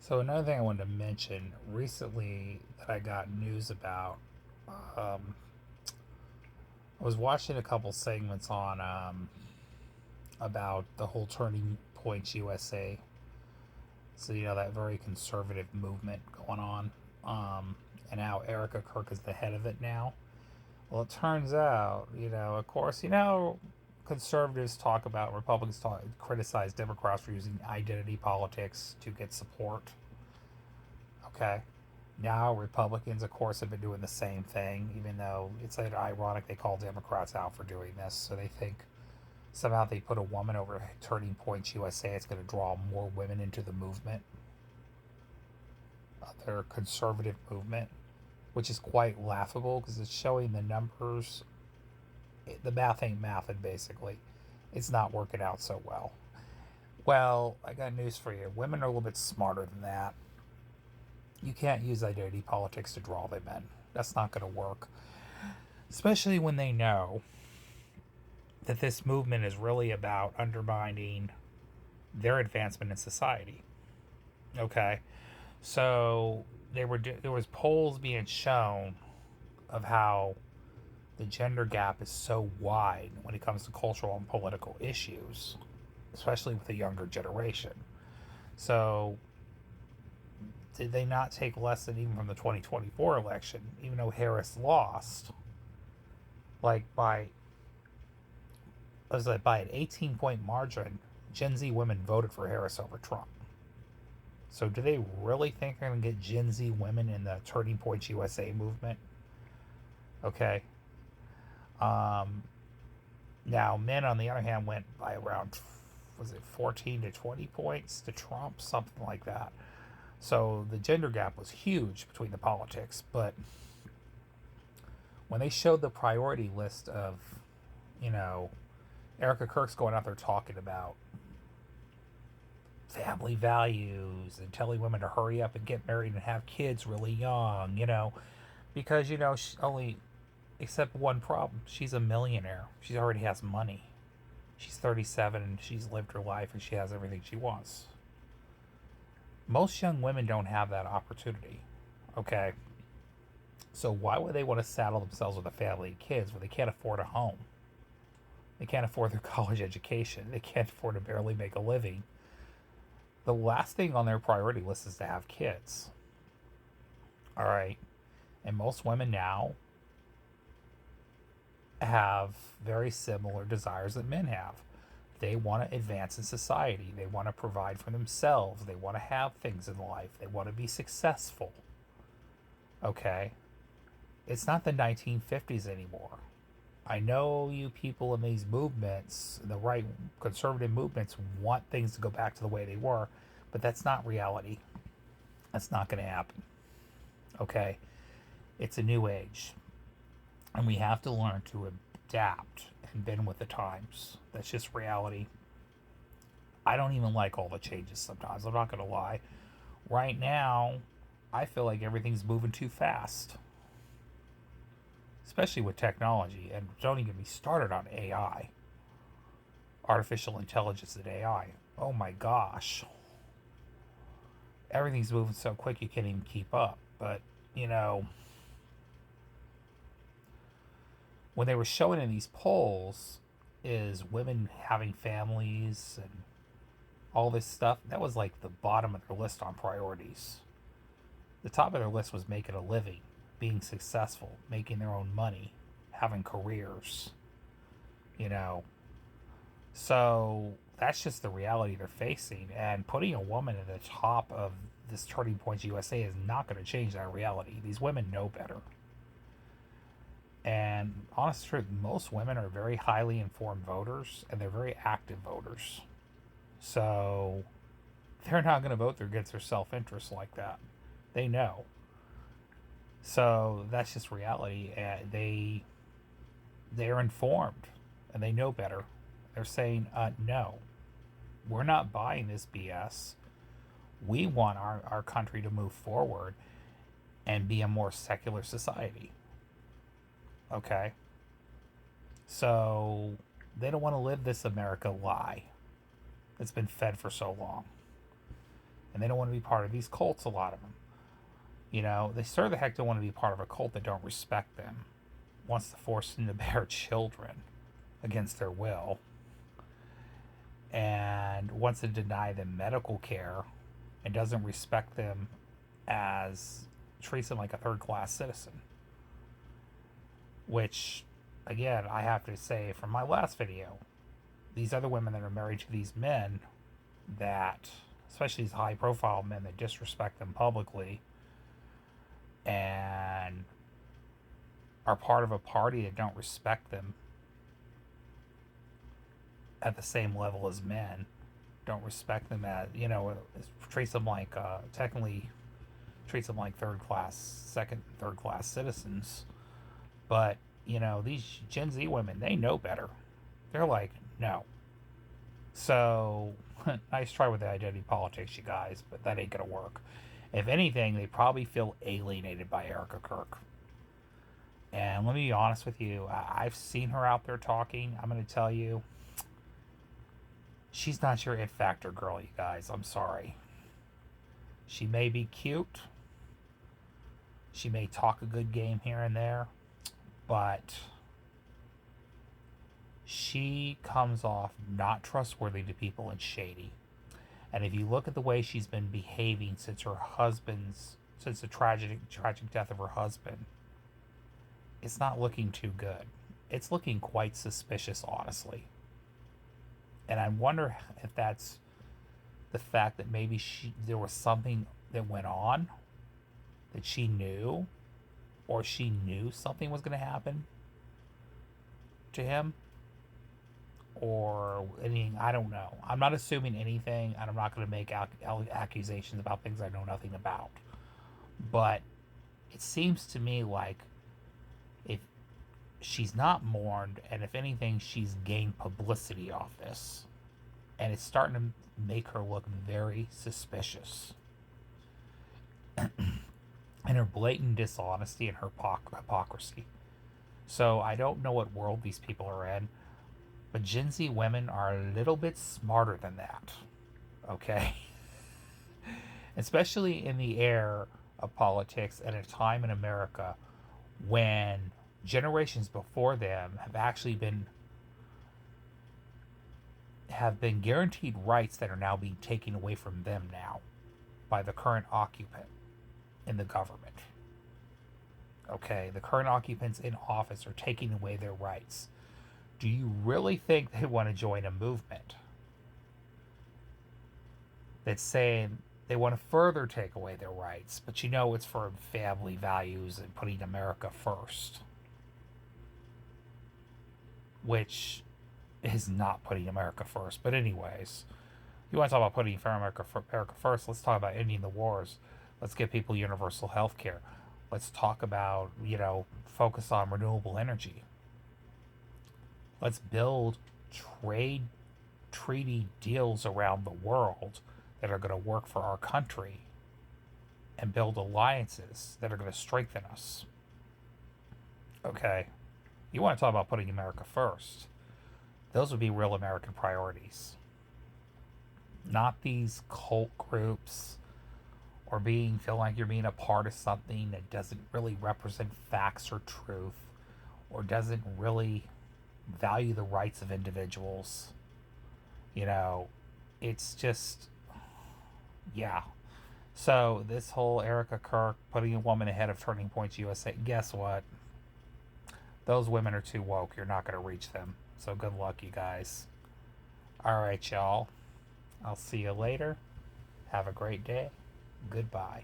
So another thing I wanted to mention recently that I got news about, um, I was watching a couple segments on about the whole Turning Point USA. So that very conservative movement going on, and how Erica Kirk is the head of it now. Well, it turns out, of course, conservatives talk about Republicans criticize Democrats for using identity politics to get support. Okay. Now, Republicans, of course, have been doing the same thing, even though it's ironic they call Democrats out for doing this. So they think somehow they put a woman over Turning Point USA, it's going to draw more women into the movement, their conservative movement, which is quite laughable because it's showing the numbers. The math ain't mathin', basically. It's not working out so well. Well, I got news for you. Women are a little bit smarter than that. You can't use identity politics to draw them in. That's not going to work. Especially when they know that this movement is really about undermining their advancement in society. Okay? So there was polls being shown of how the gender gap is so wide when it comes to cultural and political issues, especially with the younger generation. So did they not take lesson even from the 2024 election, even though Harris lost? Like by an 18-point margin, Gen Z women voted for Harris over Trump. So do they really think they're going to get Gen Z women in the Turning Point USA movement? Okay. Um, Now, men, on the other hand, went by around, was it 14 to 20 points to Trump, something like that. So the gender gap was huge between the politics. But when they showed the priority list of, you know, Erica Kirk's going out there talking about family values and telling women to hurry up and get married and have kids really young, because, she only, except one problem. She's a millionaire. She already has money. She's 37 and she's lived her life and she has everything she wants. Most young women don't have that opportunity. Okay. So why would they want to saddle themselves with a family and kids when they can't afford a home? They can't afford their college education. They can't afford to barely make a living. The last thing on their priority list is to have kids. All right. And most women now have very similar desires that men have. They want to advance in society. They want to provide for themselves. They want to have things in life. They want to be successful. Okay? It's not the 1950s anymore. I know you people in these movements, the right conservative movements, want things to go back to the way they were, but that's not reality. That's not going to happen. Okay? It's a new age. And we have to learn to adapt and bend with the times. That's just reality. I don't even like all the changes sometimes. I'm not going to lie. Right now, I feel like everything's moving too fast, especially with technology. And don't even get me started on AI, artificial intelligence and AI. Oh my gosh. Everything's moving so quick you can't even keep up. But, you know, when they were showing in these polls is women having families and all this stuff, that was like the bottom of their list on priorities. The top of their list was making a living, being successful, making their own money, having careers, you know. So that's just the reality they're facing. And putting a woman at the top of this Turning Point USA is not going to change that reality. These women know better. And honest truth, most women are very highly informed voters and they're very active voters. So they're not going to vote against their self interest like that. They know. So that's just reality. And they're informed and they know better. They're saying, no, we're not buying this BS. We want our country to move forward and be a more secular society. Okay? So they don't want to live this America lie that's been fed for so long. and they don't want to be part of these cults. A lot of them, they sure the heck don't want to be part of a cult that don't respect them, wants to force them to bear children against their will, and wants to deny them medical care, and doesn't respect them as treats them like a third class citizen. Which, again, I have to say from my last video, these other women that are married to these men that, especially these high profile men that disrespect them publicly and are part of a party that don't respect them at the same level as men, don't respect them as, treats them like, technically treats them like third class citizens. But, these Gen Z women, they know better. They're like, no. So, nice try with the identity politics, you guys, but that ain't going to work. If anything, they probably feel alienated by Erica Kirk. And let me be honest with you, I've seen her out there talking. I'm going to tell you, she's not your it factor girl, you guys. I'm sorry. She may be cute. She may talk a good game here and there. But she comes off not trustworthy to people and shady. And if you look at the way she's been behaving since the tragic death of her husband, it's not looking too good. It's looking quite suspicious, honestly. And I wonder if that's the fact that maybe there was something that went on that she knew, or she knew something was going to happen to him, or anything. I don't know. I'm not assuming anything, and I'm not going to make accusations about things I know nothing about. But it seems to me like if she's not mourned, and if anything, she's gained publicity off this, and it's starting to make her look very suspicious. And her blatant dishonesty and her hypocrisy. So I don't know what world these people are in, but Gen Z women are a little bit smarter than that. Okay? Especially in the era of politics at a time in America when generations before them have been guaranteed rights that are now being taken away from them now by the current occupant in the government. Okay, the current occupants in office are taking away their rights. Do you really think they want to join a movement that's saying they want to further take away their rights, but it's for family values and putting America first? Which is not putting America first. But anyways, you want to talk about putting America first, let's talk about ending the wars. Let's give people universal health care. Let's talk about, focus on renewable energy. Let's build trade treaty deals around the world that are going to work for our country and build alliances that are going to strengthen us. Okay? You want to talk about putting America first. Those would be real American priorities. Not these cult groups or feel like you're being a part of something that doesn't really represent facts or truth, or doesn't really value the rights of individuals. It's just, yeah. So this whole Erica Kirk putting a woman ahead of Turning Point USA, guess what? Those women are too woke. You're not going to reach them. So good luck, you guys. All right, y'all. I'll see you later. Have a great day. Goodbye.